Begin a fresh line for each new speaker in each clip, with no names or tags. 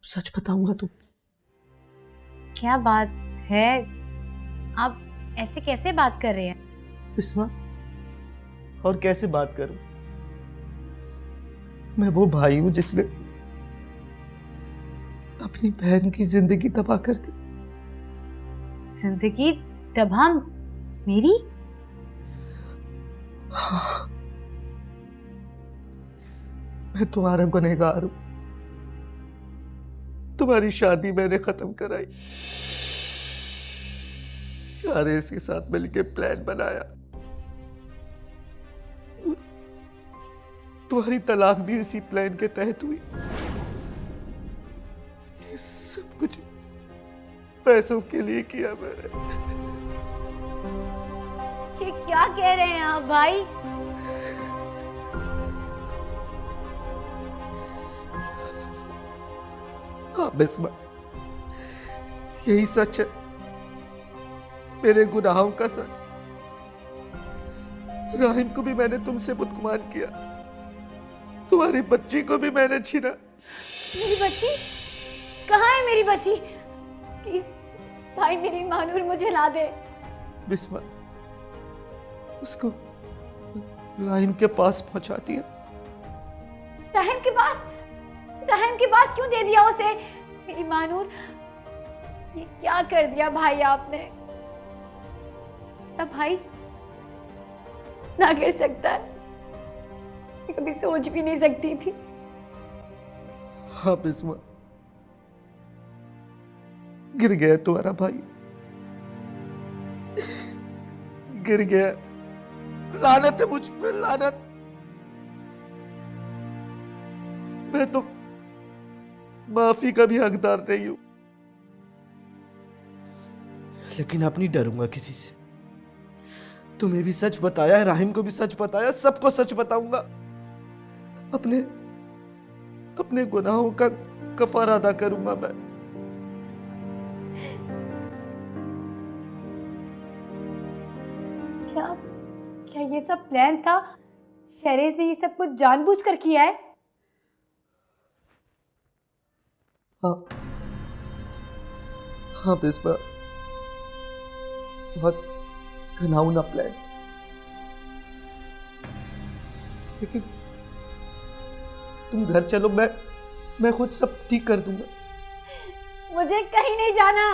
सच बताऊंगा तो।
क्या बात है, आप ऐसे कैसे बात कर रहे हैं?
बिस्मा, और कैसे बात करूं? मैं वो भाई हूं जिसने अपनी बहन की जिंदगी तबाह कर दी।
जिंदगी तबाह मेरी?
हाँ, मैं तुम्हारा गुनहगार हूं। तुम्हारी शादी मैंने खत्म कराई, शारेस के साथ मिलकर प्लान बनाया, तुम्हारी तलाक भी इसी प्लान के तहत हुई। ये सब कुछ पैसों के लिए किया मैंने।
ये क्या कह रहे हैं आप भाई?
हाँ बिस्मा, यही सच है, मेरे गुनाहों का सच। राहिम को भी मैंने तुमसे बदगुमान किया, तुम्हारी बच्ची को भी मैंने छीना।
मेरी बच्ची कहाँ है? मेरी बच्ची प्लीज भाई, मेरी मानूर मुझे ला दे।
बिस्मा, उसको राहिम के पास पहुंचा दिया।
राहिम के पास? राहिम के पास क्यों दे दिया उसे? मेरी मानूर, ये क्या कर दिया भाई आपने? अब भाई ना कर सकता है, मैं कभी सोच भी नहीं सकती थी।
हाँ बिस्मा, गिर गया तुम्हारा भाई, गिर गया। लानत है मुझ पे, लानत। मैं तो माफी का भी हकदार नहीं हूं, लेकिन अब नहीं डरूंगा किसी से। तुम्हें भी सच बताया, राहिम को भी सच बताया, सबको सच बताऊंगा। अपने अपने गुनाहों का कफारा अदा करूंगा मैं।
क्या क्या ये सब प्लान था? शहरेज ने ये सब कुछ जानबूझकर किया है?
हाँ हाँ बिस्मा, बहुत घिनौना प्लान, लेकिन तुम घर चलो, मैं खुद सब ठीक कर दूंगा।
मुझे कहीं नहीं जाना।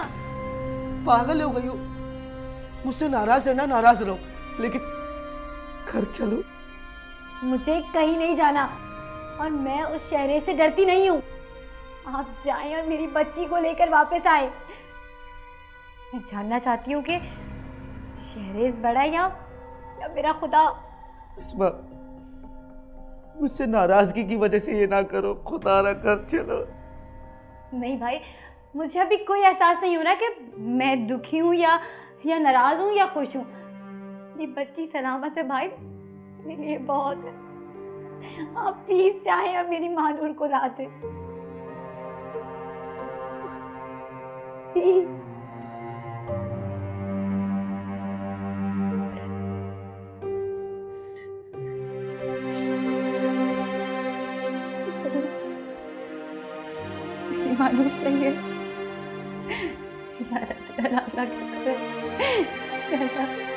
पागल हो गई हो? मुझसे नाराज रहना, नाराज रहो, लेकिन घर चलो।
मुझे कहीं नहीं जाना, और मैं उस शहरे से डरती नहीं हूँ। आप जाएं और मेरी बच्ची को लेकर वापस आए। मैं जानना चाहती हूँ कि शहरेज बड़ा है या मेरा खुदा।
बिस्मा, मुझसे नाराजगी की वजह से ये ना करो, खुदा ना कर चलो।
नहीं भाई, मुझे अभी कोई एहसास नहीं हो रहा कि मैं दुखी हूँ या नाराज हूँ या खुश हूँ। मेरी बच्ची सलामत है भाई, मेरे लिए बहुत है। आप प्लीज जाएं और मेरी मानूर को ला दें। प्लीज। मेरी मानूर सही है। अल्लाह का शुक्र है।